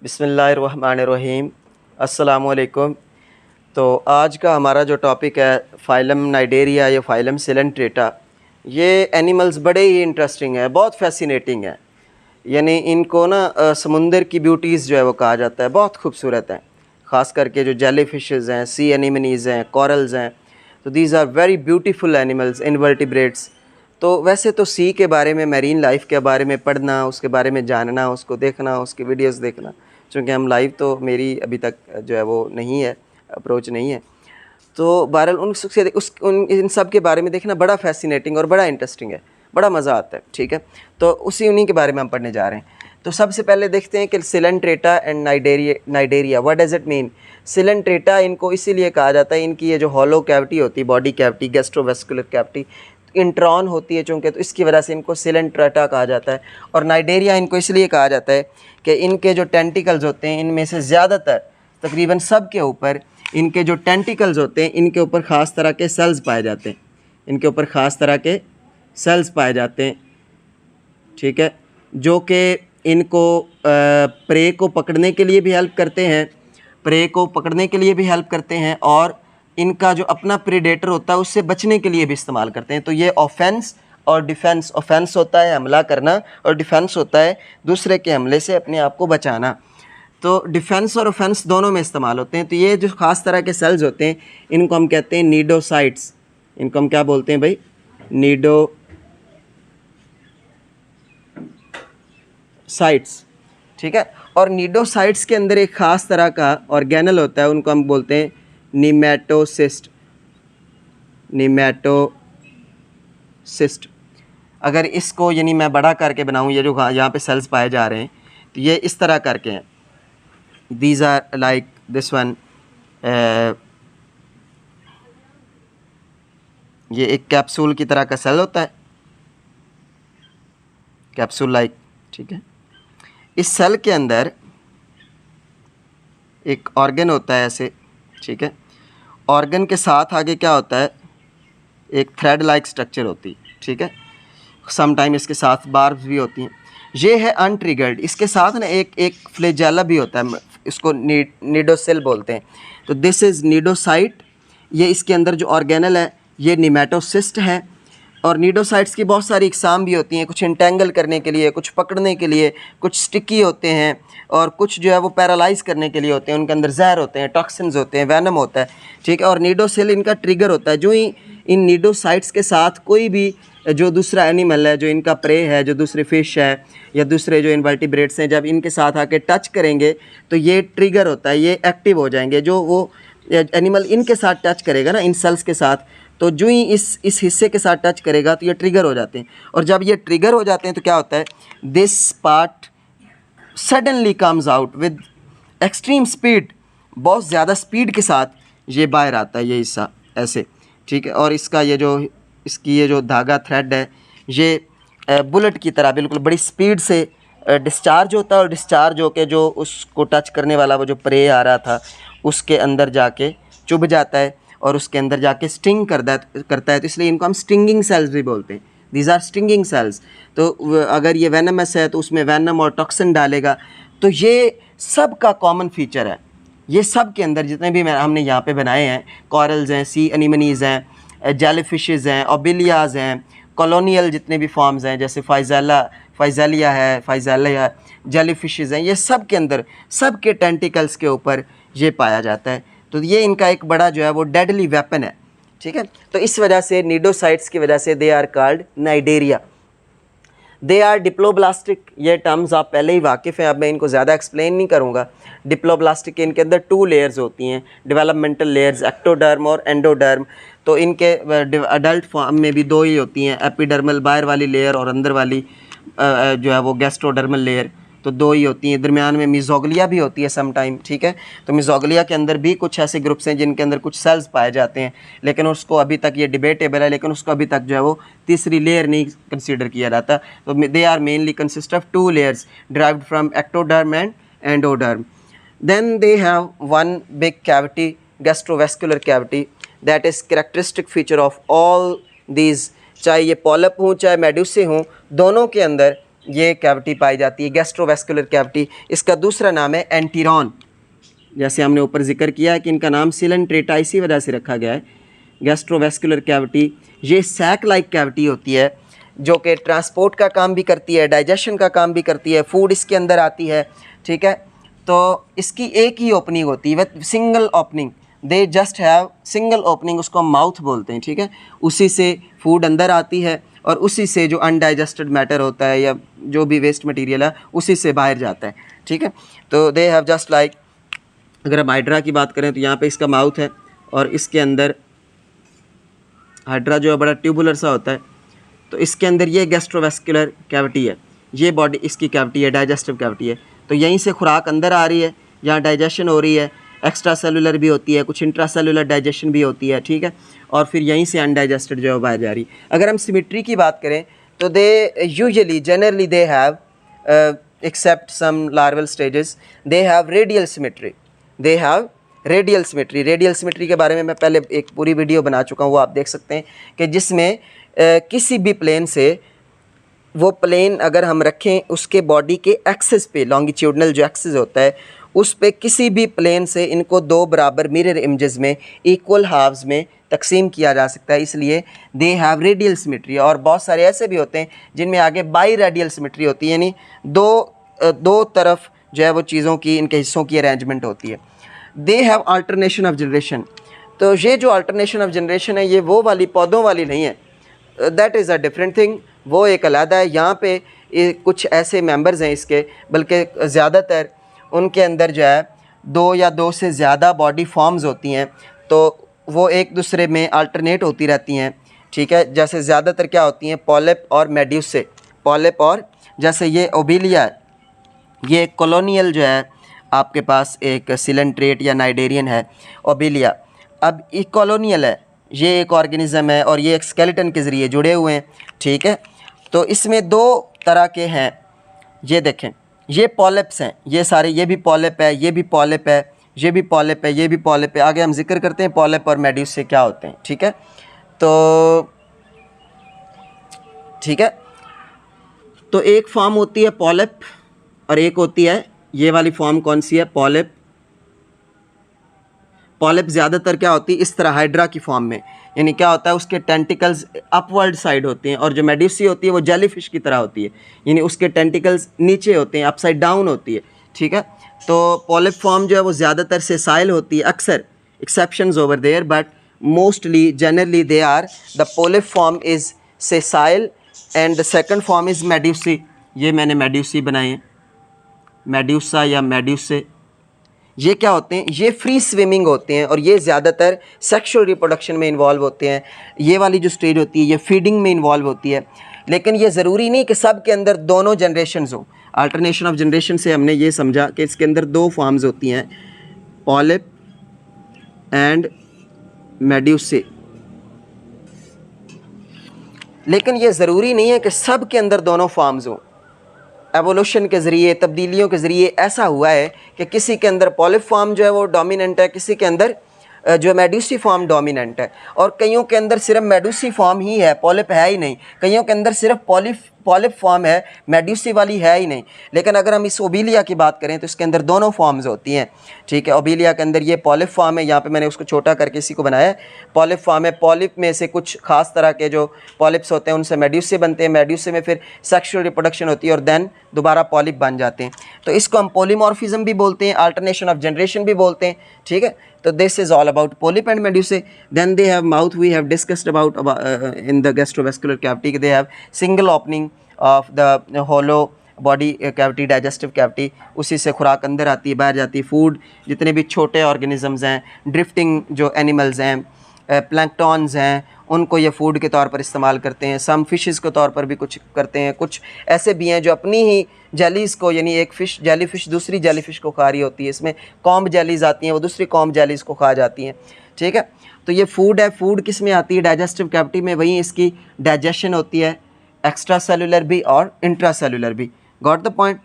बिस्मिल्लाहिर्रहमानिर्रहीम। अस्सलामुअलैकुम। तो आज का हमारा जो टॉपिक है फ़ाइलम नाइडेरिया या फ़ाइलम सिलेंट्रेटा, ये एनिमल्स बड़े ही इंटरेस्टिंग है, बहुत फैसिनेटिंग है। यानी इनको ना समुंदर की ब्यूटीज़ जो है वो कहा जाता है, बहुत खूबसूरत हैं। ख़ास करके जो जेली फिशेज़ हैं, सी एनिमनीज़ हैं, कॉरल्स हैं, तो these are very beautiful animals, invertebrates. तो वैसे तो सी के बारे में, मैरीन लाइफ के बारे में पढ़ना, उसके बारे में जानना, उसको देखना, उसकी वीडियोस देखना, चूँकि हम लाइव तो मेरी अभी तक जो है वो नहीं है, अप्रोच नहीं है। तो बहरहाल उन इन सब के बारे में देखना बड़ा फैसिनेटिंग और बड़ा इंटरेस्टिंग है, बड़ा मज़ा आता है। ठीक है, तो उन्हीं के बारे में हम पढ़ने जा रहे हैं। तो सबसे पहले देखते हैं कि Coelenterata and Cnidaria what does it mean. Coelenterata इनको इसीलिए कहा जाता है, इनकी ये जो हॉलो कैविटी होती है, body cavity, gastrovascular cavity intron होती है चूँकि, तो इसकी वजह से इनको सिलेंट्रेटा कहा जाता है। और नाइडेरिया इनको इसलिए कहा जाता है कि इनके जो टेंटिकल्स होते हैं, इनमें से ज़्यादातर तकरीबन सब के ऊपर इनके जो टेंटिकल्स होते हैं, इनके ऊपर ख़ास तरह के सेल्स पाए जाते हैं, इनके ऊपर ख़ास तरह के सेल्स पाए जाते हैं। ठीक है, जो कि इनको प्रे को पकड़ने के लिए भी हेल्प करते हैं, प्रे को पकड़ने के लिए भी हेल्प करते हैं, और इनका जो अपना प्रेडेटर होता है उससे बचने के लिए भी इस्तेमाल करते हैं। तो ये ऑफेंस और डिफेंस, ऑफेंस होता है हमला करना, और डिफेंस होता है दूसरे के हमले से अपने आप को बचाना। तो डिफेंस और ऑफेंस दोनों में इस्तेमाल होते हैं। तो ये जो ख़ास तरह के सेल्स होते हैं, इनको हम कहते हैं नीडोसाइट्स। इनको हम क्या बोलते हैं भाई? नीडोसाइट्स। ठीक है, और नीडोसाइट्स के अंदर एक ख़ास तरह का ऑर्गेनल होता है, उनको हम बोलते हैं निमेटोसिस्ट। निमेटोसिस्ट। अगर इसको यानी मैं बड़ा करके बनाऊं, ये जो यहाँ पे सेल्स पाए जा रहे हैं, तो ये इस तरह करके हैं। These are like this one, ये एक कैप्सूल की तरह का सेल होता है, कैप्सूल लाइक। ठीक है, इस सेल के अंदर एक ऑर्गन होता है ऐसे। ठीक है, ऑर्गन के साथ आगे क्या होता है? एक थ्रेड लाइक स्ट्रक्चर होती है। ठीक है, समटाइम इसके साथ बार्ब्स भी होती हैं। ये है अनट्रिगर्ड। इसके साथ ना एक फ्लैजेला भी होता है, इसको नीडोसेल बोलते हैं। तो दिस इज़ नीडोसाइट। ये इसके अंदर जो ऑर्गेनल है ये निमेटोसिस्ट है। और नीडोसाइट्स की बहुत सारी इकसाम भी होती हैं, कुछ इंटेंगल करने के लिए, कुछ पकड़ने के लिए, कुछ स्टिकी होते हैं, और कुछ जो है वो पैरालाइज करने के लिए होते हैं। उनके अंदर जहर होते हैं, टॉक्सिन्स होते हैं, वैनम होता है। ठीक है, और नीडोसेल इनका ट्रिगर होता है। जो ही इन नीडोसाइट्स के साथ कोई भी जो दूसरा एनिमल है, जो इनका प्रे है, जो दूसरे फिश है या दूसरे जो इनवर्टिब्रेट्स हैं, जब इनके साथ आके टच करेंगे तो ये ट्रिगर होता है, ये एक्टिव हो जाएंगे। जो वो एनिमल इनके साथ टच करेगा ना, इन सेल्स के साथ, तो जो ही इस हिस्से के साथ टच करेगा तो ये ट्रिगर हो जाते हैं। और जब ये ट्रिगर हो जाते हैं तो क्या होता है? This part suddenly comes out with extreme speed. बहुत ज़्यादा स्पीड के साथ ये बाहर आता है, ये हिस्सा ऐसे। ठीक है, और इसका ये जो धागा थ्रेड है, ये बुलेट की तरह बिल्कुल बड़ी स्पीड से डिस्चार्ज होता है, और डिस्चार्ज होकर जो उसको टच करने वाला वो जो प्रे आ रहा था उसके अंदर जाके चुभ जाता है, और उसके अंदर जाके स्टिंग करता है। तो इसलिए इनको हम स्टिंगिंग सेल्स भी बोलते हैं। These are stinging cells. तो अगर ये वेनमस है तो उसमें वेनम और टॉक्सिन डालेगा। तो ये सब का कॉमन फीचर है। ये सब के अंदर जितने भी हमने यहाँ पे बनाए हैं, कॉरल्स हैं, सी एनिमनीज़ हैं, जेलीफिशेज़ हैं, ओबिलियाज़ हैं, कॉलोनियल जितने भी फॉर्म्स हैं, जैसे फाइजेलिया है, जेलीफिशेज़ हैं, ये सब के अंदर, सब के टेंटिकल्स के ऊपर ये पाया जाता है। तो ये इनका एक बड़ा जो है वो डेडली वेपन है। ठीक है, तो इस वजह से नीडोसाइट्स की वजह से they are called Cnidaria. They are diploblastic. ये टर्म्स आप पहले ही वाकिफ़ हैं, अब मैं इनको ज़्यादा एक्सप्लेन नहीं करूँगा। डिप्लोब्लास्टिक के इनके अंदर 2 लेयर्स होती हैं, डेवलपमेंटल लेयर्स, एक्टोडर्म और एंडोडर्म। तो इनके अडल्ट फॉर्म में भी 2 ही होती हैं, एपिडर्मल बाहर वाली लेयर और अंदर वाली जो है वो गैस्ट्रोडर्मल लेयर। तो 2 ही होती हैं। दरमियान में मिज़ोग्लिया भी होती है समटाइम। ठीक है, तो मिज़ोग्लिया के अंदर भी कुछ ऐसे ग्रुप्स हैं जिनके अंदर कुछ सेल्स पाए जाते हैं, लेकिन उसको अभी तक ये डिबेटेबल है, लेकिन उसको अभी तक जो है वो तीसरी लेयर नहीं कंसीडर किया जाता। तो they are mainly consist of 2 layers derived from ectoderm and endoderm. Then they have one big cavity, gastrovascular cavity, that is characteristic feature of all these. चाहे ये पॉलिप हों चाहे मेडुसे हों, दोनों के अंदर ये कैविटी पाई जाती है, गैस्ट्रोवेस्कुलर कैविटी। इसका दूसरा नाम है एंटीरॉन। जैसे हमने ऊपर जिक्र किया है कि इनका नाम सिलेंट्रेटा इसी वजह से रखा गया है, गैस्ट्रोवेस्कुलर कैविटी। ये सैक लाइक कैविटी होती है जो कि ट्रांसपोर्ट का काम भी करती है, डाइजेशन का काम भी करती है, फूड इसके अंदर आती है, ठीक है। तो इसकी एक ही ओपनिंग होती है, with single opening, they just have single opening, उसको हम माउथ बोलते हैं, ठीक है। उसी से फूड अंदर आती है और उसी से जो अनडाइजेस्टेड मैटर होता है या जो भी वेस्ट मटेरियल है उसी से बाहर जाता है, ठीक है। तो दे हैव जस्ट लाइक, अगर हम हाइड्रा की बात करें तो यहाँ पे इसका माउथ है और इसके अंदर हाइड्रा जो है बड़ा ट्यूबुलर सा होता है, तो इसके अंदर ये गैस्ट्रोवेस्कुलर कैविटी है, ये बॉडी इसकी कैविटी है, डाइजेस्टिव कैविटी है। तो यहीं से खुराक अंदर आ रही है, यहाँ डाइजेशन हो रही है, एक्स्ट्रा सेलुलर भी होती है, कुछ इंट्रा सेलुलर डाइजेशन भी होती है, ठीक है। और फिर यहीं से अनडाइजेस्टेड जो है बाहर जा रही है। अगर हम सिमेट्री की बात करें तो they usually generally they have except some larval stages they have radial symmetry, they have radial symmetry. Radial symmetry के बारे में मैं पहले एक पूरी वीडियो बना चुका हूँ, वो आप देख सकते हैं कि जिसमें किसी भी प्लेन से वो प्लेन अगर हम रखें उसके बॉडी के एक्सिस पे, लॉन्गिट्यूडनल जो एक्सिस होता है उस पे किसी भी प्लेन से इनको दो बराबर मिरर इमेजेस में इक्वल हाफ्स में तकसीम किया जा सकता है, इसलिए दे हैव रेडियल सिमेट्री। और बहुत सारे ऐसे भी होते हैं जिनमें आगे बाई रेडियल सिमेट्री होती है, यानी दो तरफ जो है वो चीज़ों की, इनके हिस्सों की अरेंजमेंट होती है। They have alternation of generation. तो ये जो अल्टरनेशन ऑफ जनरेशन है ये वो वाली पौधों वाली नहीं है, that is a different thing, वो एक अलहदा है। यहाँ पे कुछ ऐसे मेंबर्स हैं इसके, बल्कि ज़्यादातर उनके अंदर जो है दो या दो से ज़्यादा बॉडी फॉर्म्स होती हैं, तो वो एक दूसरे में अल्टरनेट होती रहती हैं, ठीक है। जैसे ज़्यादातर क्या होती हैं, पॉलिप और मेड्यूसे, पॉलिप और जैसे ये ओबिलिया है, ये कॉलोनियल जो है आपके पास एक सिलेंट्रेट या नाइडेरियन है ओबिलिया। अब ये कॉलोनियल है, ये एक ऑर्गेनिज़म है और ये एक स्केलेटन के ज़रिए जुड़े हुए हैं, ठीक है। तो इसमें दो तरह के हैं, ये देखें, ये पॉलिप्स हैं, ये सारे, ये भी पॉलिप है, ये भी पॉलिप है, ये भी पॉलिप है, ये भी पॉलिप है। आगे हम जिक्र करते हैं पॉलिप और मेड्यूस से क्या होते हैं, ठीक है। तो ठीक है, तो एक फॉर्म होती है पॉलिप और एक होती है ये वाली फॉर्म, कौन सी है, पॉलिप। पॉलिप ज़्यादातर क्या होती है इस तरह हाइड्रा की फॉर्म में, यानी क्या होता है उसके टेंटिकल्स अपवर्ड साइड होते हैं, और जो मेड्यूसी होती है वो जेलीफिश की तरह होती है, यानी उसके टेंटिकल्स नीचे होते हैं, अपसाइड डाउन होती है, ठीक है। तो पॉलिप फॉर्म जो है वो ज़्यादातर सेसाइल होती है, अक्सर exceptions over there, but mostly generally they are, the polyp form is sessile and the second form is medusae. ये मैंने मेड्यूसी बनाए हैं, मेड्यूसा या मेड्यूसे। ये क्या होते हैं, ये फ्री स्विमिंग होते हैं और ये ज़्यादातर सेक्सुअल रिप्रोडक्शन में इन्वॉल्व होते हैं। ये वाली जो स्टेज होती है ये फीडिंग में इन्वॉल्व होती है, लेकिन ये ज़रूरी नहीं कि सब के अंदर दोनों जनरेशन्स हो। अल्टरनेशन ऑफ जनरेशन से हमने ये समझा कि इसके अंदर दो फॉर्म्स होती हैं, पॉलिप एंड मेड्यूसे, लेकिन ये ज़रूरी नहीं है कि सब के अंदर दोनों फॉर्म्स हों। एवोल्यूशन के ज़रिए, तब्दीलियों के ज़रिए ऐसा हुआ है कि किसी के अंदर पॉलिप फॉर्म जो है वो डोमिनेंट है, किसी के अंदर जो मेड्यूसी फॉर्म डोमिनेंट है, और कईयों के अंदर सिर्फ मेड्यूसी फॉर्म ही है, पॉलिप है ही नहीं। कईयों के अंदर सिर्फ पॉलिप फॉर्म है, मेड्यूसी वाली है ही नहीं। लेकिन अगर हम इस ओबिलिया की बात करें तो इसके अंदर दोनों फॉर्म्स होती हैं, ठीक है। ओबिलिया के अंदर ये पॉलिप फॉर्म है, यहाँ पे मैंने उसको छोटा करके इसी को बनाया है, पॉलिप फॉर्म है। पॉलिप में से कुछ खास तरह के जो पॉलिप्स होते हैं उनसे मेड्यूसे बनते हैं, मेड्यूसे में फिर सेक्सुअल रिप्रोडक्शन होती है और देन दोबारा पॉलिप बन जाते हैं। तो इसको हम पॉलीमॉर्फिज्म भी बोलते हैं, अल्टरनेशन ऑफ जनरेशन भी बोलते हैं, ठीक है। तो this is all about polyp and medusae. Then they have mouth, we have discussed about in the gastrovascular cavity, they have single opening of the hollow body cavity, digestive cavity, उसी से खुराक अंदर आती है, बाहर जाती है। फूड, जितने भी छोटे ऑर्गेनिजम्स हैं, ड्रिफ्टिंग जो एनिमल्स हैं, प्लैंकटॉन्स हैं, उनको ये फूड के तौर पर इस्तेमाल करते हैं। सम फिशेस के तौर पर भी कुछ करते हैं, कुछ ऐसे भी हैं जो अपनी ही जेलीज़ को, यानी एक फ़िश, जेली फ़िश दूसरी जेली फ़िश को खा रही होती है, इसमें कॉम्ब जेलीज़ आती हैं, वो दूसरी कॉम्ब जेलीज़ को खा जाती हैं, ठीक है। तो ये फूड है, फूड किस में आती है, डाइजेस्टिव कैविटी में, वहीं इसकी डाइजेशन होती है, एक्स्ट्रा सेलुलर भी और इंट्रा सेलुलर भी। Got the point.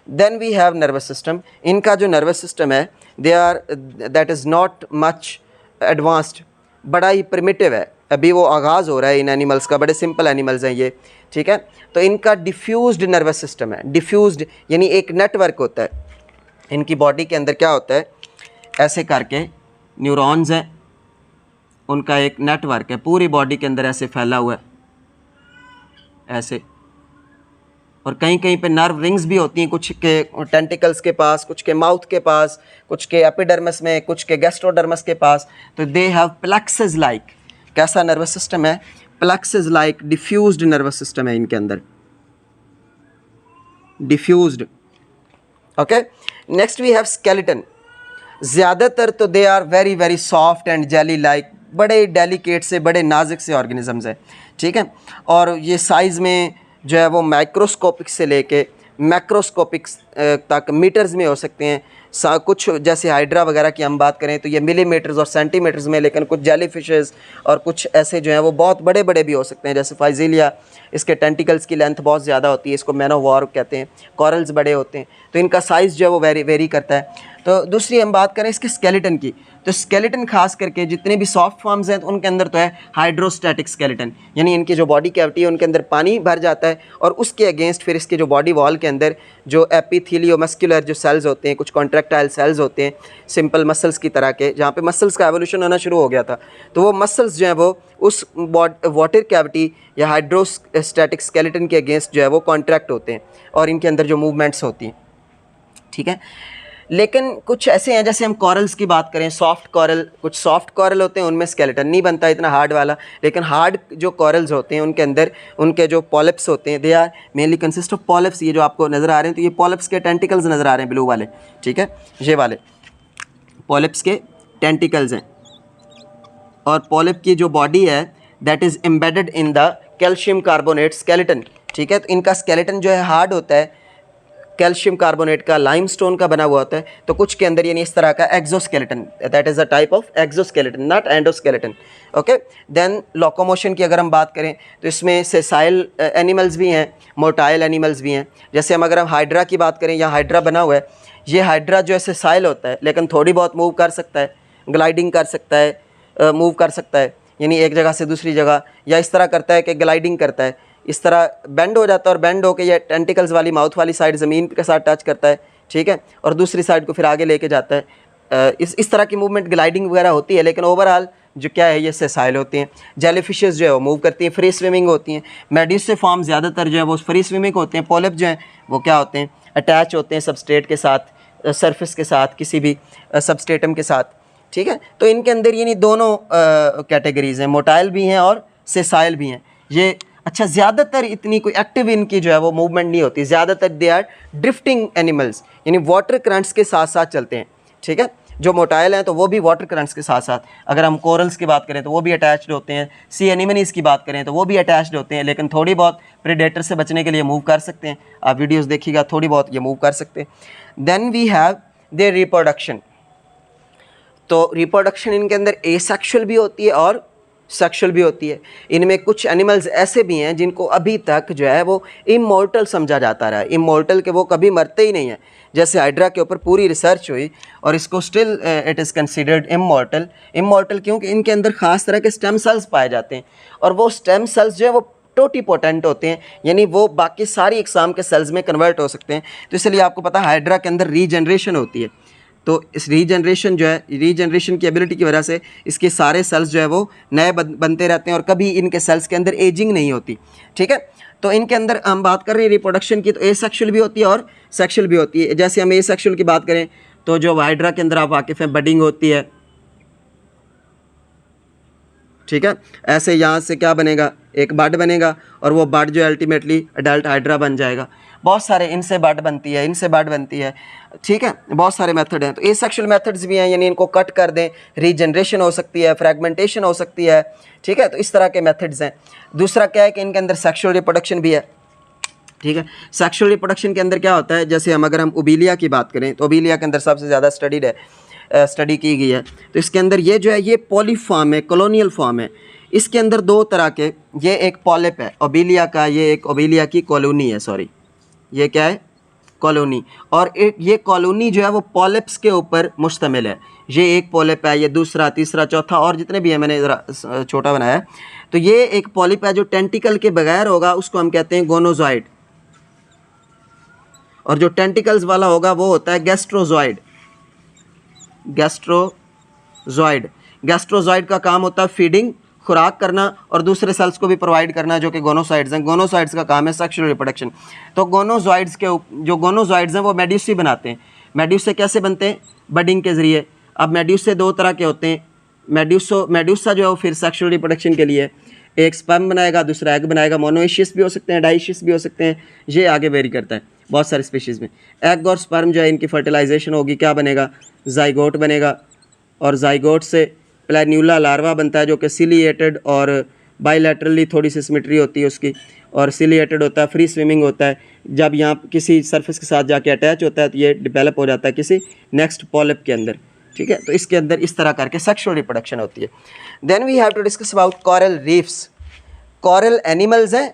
Then we have nervous system. इनका जो नर्वस सिस्टम है, they are, that is not much advanced, बड़ा ही प्रिमिटिव है, अभी वो आगाज़ हो रहा है इन एनिमल्स का, बड़े सिंपल एनिमल्स हैं ये, ठीक है। तो इनका डिफ्यूज्ड नर्वस सिस्टम है, डिफ्यूज्ड यानी एक नेटवर्क होता है इनकी बॉडी के अंदर। क्या होता है, ऐसे करके न्यूरॉन्स हैं, उनका एक नेटवर्क है पूरी बॉडी के अंदर ऐसे फैला हुआ है ऐसे, और कहीं कहीं पे नर्व रिंग्स भी होती हैं, कुछ के टेंटिकल्स के पास, कुछ के माउथ के पास, कुछ के एपिडर्मिस में, कुछ के गैस्ट्रोडर्मिस के पास। तो दे हैव प्लेक्सेस लाइक, कैसा नर्वस सिस्टम है, plexuses like diffused nervous system है इनके अंदर, diffused. Okay, next we have skeleton. ज़्यादातर तो they are very very soft and jelly like, बड़े डेलिकेट से, बड़े नाजुक से ऑर्गेनिजम्स हैं, ठीक है। और ये साइज़ में जो है वो माइक्रोस्कोपिक से लेके मैक्रोस्कोपिक तक मीटर्स में हो सकते हैं। कुछ जैसे हाइड्रा वगैरह की हम बात करें तो ये मिलीमीटर्स और सेंटीमीटर्स में, लेकिन कुछ जेली फिशेज़ और कुछ ऐसे जो हैं वो बहुत बड़े बड़े भी हो सकते हैं, जैसे फाइजीलिया, इसके टेंटिकल्स की लेंथ बहुत ज़्यादा होती है, इसको मैनोवॉर कहते हैं। कॉरल्स बड़े होते हैं, तो इनका साइज़ जो है वो वेरी करता है। तो दूसरी हम बात करें इसके स्केलेटन की, तो स्केलेटन खास करके जितने भी सॉफ्ट फॉर्म्स हैं तो उनके अंदर तो है हाइड्रोस्टैटिक स्केलेटन, यानी इनकी जो बॉडी कैविटी है उनके अंदर पानी भर जाता है और उसके अगेंस्ट फिर इसके जो बॉडी वॉल के अंदर जो एपिथेलियोमस्कुलर जो सेल्स होते हैं, कुछ कॉन्ट्रैक्टाइल सेल्स होते हैं सिंपल मसल्स की तरह के, जहाँ पे मसल्स का एवोल्यूशन होना शुरू हो गया था, तो वो मसल्स जो है वो उस वाटर कैविटी या हाइड्रोस्टैटिक स्केलेटन के अगेंस्ट जो है वो कॉन्ट्रैक्ट होते हैं और इनके अंदर जो मूवमेंट्स होती हैं, ठीक है। लेकिन कुछ ऐसे हैं, जैसे हम कॉरल्स की बात करें, सॉफ्ट कॉरल, कुछ सॉफ्ट कॉरल होते हैं उनमें स्केलेटन नहीं बनता इतना हार्ड वाला, लेकिन हार्ड जो कॉरल्स होते हैं उनके अंदर उनके जो पॉलिप्स होते हैं, they are mainly consist of polyps. ये जो आपको नज़र आ रहे हैं तो ये पॉलिप्स के टेंटिकल्स नज़र आ रहे हैं ब्लू वाले, ठीक है, ये वाले पॉलिप्स के टेंटिकल्स हैं। और पॉलिप की जो बॉडी है that is embedded in the calcium carbonate skeleton, ठीक है। तो इनका स्केलेटन जो है हार्ड होता है, कैल्शियम कार्बोनेट का, लाइमस्टोन का बना हुआ होता है। तो कुछ के अंदर यानी इस तरह का exoskeleton, that is a type of exoskeleton, not endoskeleton. Okay, then locomotion की अगर हम बात करें तो इसमें सेसाइल एनिमल्स भी हैं, मोटाइल एनिमल्स भी हैं। जैसे अगर हम हाइड्रा की बात करें, यहाँ हाइड्रा बना हुआ है, ये हाइड्रा जो है सेसाइल होता है लेकिन थोड़ी बहुत मूव कर सकता है, ग्लाइडिंग कर सकता है, मूव कर सकता है, यानी एक जगह से दूसरी जगह, या इस तरह करता है कि ग्लाइडिंग करता है, इस तरह बेंड हो जाता है और बेंड होकर ये टेंटिकल्स वाली माउथ वाली साइड ज़मीन के साथ टच करता है, ठीक है, और दूसरी साइड को फिर आगे लेके जाता है। इस तरह की मूवमेंट ग्लाइडिंग वगैरह होती है, लेकिन ओवरऑल जो क्या है ये सेसाइल होती हैं। जेली फिशेज़ जो है वो मूव करती हैं, फ्री स्विमिंग होती हैं। मेड्यूसे फॉर्म ज़्यादातर जो है वो फ्री स्विमिंग होते हैं। पॉलिप जो हैं वो क्या होते हैं, अटैच होते हैं सबस्ट्रेट के साथ, सरफेस के साथ, किसी भी सबस्ट्रेटम के साथ, ठीक है। तो इनके अंदर यानी दोनों कैटेगरीज़ हैं, मोटाइल भी हैं और सेसाइल भी हैं ये। अच्छा, ज़्यादातर इतनी कोई एक्टिव इनकी जो है वो मूवमेंट नहीं होती, ज़्यादातर दे आर ड्रिफ्टिंग एनिमल्स, यानी वाटर करंट्स के साथ साथ चलते हैं, ठीक है। जो मोटाइल हैं तो वो भी वाटर करंट्स के साथ साथ, अगर हम कोरल्स की बात करें तो वो भी अटैच्ड होते हैं, सी एनिमनीज़ की बात करें तो वो भी अटैच्ड होते हैं, लेकिन थोड़ी बहुत प्रेडेटर से बचने के लिए मूव कर सकते हैं। आप वीडियोज़ देखिएगा, थोड़ी बहुत ये मूव कर सकते हैं। Then we have their reproduction. तो रिप्रोडक्शन इनके अंदर एसेक्सुअल भी होती है और सेक्सुअल भी होती है। इनमें कुछ एनिमल्स ऐसे भी हैं जिनको अभी तक जो है वो इमॉर्टल समझा जाता रहा है, इमॉर्टल के वो कभी मरते ही नहीं हैं। जैसे हाइड्रा के ऊपर पूरी रिसर्च हुई और इसको still it is considered immortal. Immortal क्योंकि इनके अंदर ख़ास तरह के स्टेम सेल्स पाए जाते हैं और वो स्टेम सेल्स जो है वो टोटीपोटेंट होते हैं, यानी वो बाकी सारी इकसाम के सेल्स में कन्वर्ट हो सकते हैं। तो इसलिए आपको पता है हाइड्रा के अंदर रीजनरेशन होती है, तो इस रीजनरेशन जो है, रीजनरेशन की एबिलिटी की वजह से इसके सारे सेल्स जो है वो नए बनते रहते हैं और कभी इनके सेल्स के अंदर एजिंग नहीं होती, ठीक है। तो इनके अंदर हम बात कर रहे हैं रिप्रोडक्शन की, तो एसेक्सुअल भी होती है और सेक्सुअल भी होती है। जैसे हम एसेक्सुअल की बात करें तो जो हाइड्रा के अंदर आप वाकिफ़ हैं, बडिंग होती है, ठीक है। ऐसे यहाँ से क्या बनेगा, एक बड बनेगा और वो बड जो अल्टीमेटली अडल्ट हाइड्रा बन जाएगा। बहुत सारे इनसे बड बनती है, इनसे बड बनती है, ठीक है, बहुत सारे मेथड हैं। तो एसेक्सुअल मेथड्स भी हैं, यानी इनको कट कर दें, रीजनरेशन हो सकती है, फ्रैगमेंटेशन हो सकती है, ठीक है। तो इस तरह के मेथड्स हैं। दूसरा क्या है कि इनके अंदर सेक्सुअल रिप्रोडक्शन भी है, ठीक है। सेक्सुअल रिप्रोडक्शन के अंदर क्या होता है, जैसे हम अगर हम ओबीलिया की बात करें तो ओबीलिया के अंदर सबसे ज़्यादा स्टडी की गई है। तो इसके अंदर ये जो है ये पॉलीफॉर्म है, कॉलोनियल फॉर्म है। इसके अंदर दो तरह के, ये एक पॉलिप है ओबीलिया का, ये एक ओबीलिया की कॉलोनी है, सॉरी ये क्या है, कॉलोनी, और एक ये कॉलोनी जो है वो पॉलिप्स के ऊपर मुश्तमिल है। ये एक पॉलिप है, ये दूसरा, तीसरा, चौथा और जितने भी हैं, मैंने ज़रा छोटा बनाया है। तो ये एक पॉलिप है जो टेंटिकल के बगैर होगा, उसको हम कहते हैं गोनोजॉइड, और जो टेंटिकल्स वाला होगा वो होता है गैस्ट्रोजॉइड। गैस्ट्रोजॉइड गैस्ट्रोजॉइड का काम होता है फीडिंग, खुराक करना, और दूसरे सेल्स को भी प्रोवाइड करना, जो कि गोनोसाइड्स हैं। गोनोसाइड्स का काम है सेक्सुअल रिप्रोडक्शन। तो गोनोजॉइड्स के जो गोनोजॉइड्स हैं वो मेड्यूसी बनाते हैं। मेड्यूसे कैसे बनते हैं? बडिंग के ज़रिए। अब मेड्यूसे दो तरह के होते हैं। मेड्यूसा जो है वो फिर सेक्सुअल रिप्रोडक्शन के लिए एक स्पर्म बनाएगा, दूसरा एग बनाएगा। मोनोइशियस भी हो सकते हैं, डाइशियस भी हो सकते हैं, ये आगे वेरी करता है बहुत सारे स्पीशीज़ में। एग और स्पर्म जो है इनकी फर्टिलाइजेशन होगी, क्या बनेगा? जाइगोट बनेगा, और जाइगोट से प्लैन्यूला लार्वा बनता है, जो कि सिलिएटेड और बाइलैटरली थोड़ी सी सिमेट्री होती है उसकी, और सिलिएटेड होता है, फ्री स्विमिंग होता है। जब यहाँ किसी सरफेस के साथ जाके अटैच होता है तो ये डेवलप हो जाता है किसी नेक्स्ट पॉलिप के अंदर, ठीक है। तो इसके अंदर इस तरह करके सेक्सुअल रिप्रोडक्शन होती है। Then we have to discuss about coral reefs. Coral animals हैं,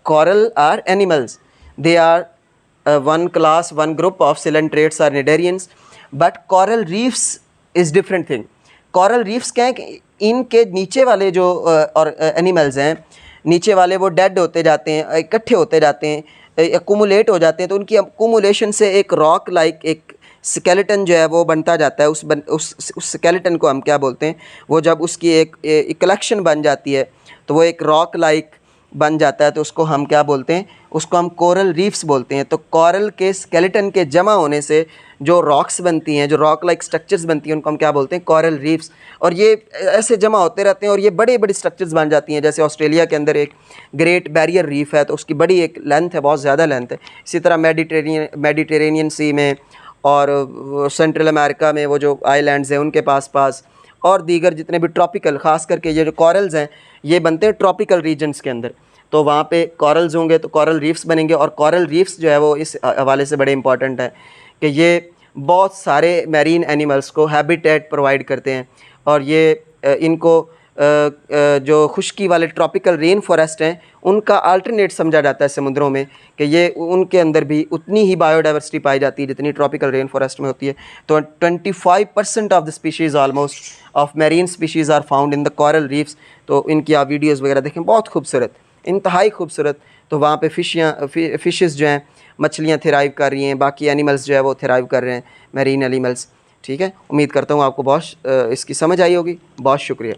coral are animals, they are one class, one group of coelenterates are cnidarians, but coral reefs is different thing. Coral reefs क्या है कि इनके नीचे वाले जो और animals हैं, नीचे वाले वो डेड होते जाते हैं, इकट्ठे होते जाते हैं, एक्यूमुलेट हो जाते हैं। तो उनकी एक्यूमुलेशन से एक रॉक लाइक एक स्केलेटन जो है वो बनता जाता है। उस स्केलेटन को हम क्या बोलते हैं? वो जब उसकी एक कलेक्शन बन जाती है तो वो एक रॉक लाइक बन जाता है, तो उसको हम क्या बोलते हैं? उसको हम कोरल रीफ्स बोलते हैं। तो कोरल के स्केलेटन के जमा होने से जो रॉक्स बनती हैं, जो रॉक लाइक स्ट्रक्चर्स बनती हैं, उनको हम क्या बोलते हैं? Coral reefs. और ये ऐसे जमा होते रहते हैं और ये बड़े बड़े स्ट्रक्चर्स बन जाती हैं। जैसे ऑस्ट्रेलिया के अंदर एक ग्रेट बैरियर रीफ है, तो उसकी बड़ी एक लेंथ है, बहुत ज़्यादा लेंथ है। इसी तरह मेडिटेरेनियन सी में और सेंट्रल अमेरिका में वो जो आइलैंड्स हैं उनके पास और दीगर जितने भी ट्रॉपिकल, ख़ास करके ये जो कॉरल्स हैं ये बनते हैं ट्रॉपिकल रीजन्स के अंदर। तो वहाँ पे कॉरल्स होंगे तो कॉरल रीफ्स बनेंगे। और कॉरल रीफ्स जो है वो इस हवाले से बड़े इंपॉर्टेंट है कि ये बहुत सारे मैरीन एनिमल्स को हैबिटेट प्रोवाइड करते हैं, और ये इनको जो खुश्की वाले ट्रॉपिकल रेन फॉरेस्ट हैं उनका अल्टरनेट समझा जाता है समुद्रों में, कि ये उनके अंदर भी उतनी ही बायोडाइवर्सिटी पाई जाती है जितनी ट्रॉपिकल रेन फॉरेस्ट में होती है। तो 25% of the species almost of marine species are found in the coral reefs. तो इनकी आप वीडियोज़ वगैरह देखें, बहुत खूबसूरत, इंतहाई खूबसूरत। तो वहाँ पे फिशेस जो हैं, मछलियाँ थेराइव कर रही हैं, बाकी एनिमल्स जो है वो थेराइव कर रहे हैं, मैरीन एनिमल्स, ठीक है। उम्मीद करता हूँ आपको बहुत इसकी समझ आई होगी। बहुत शुक्रिया।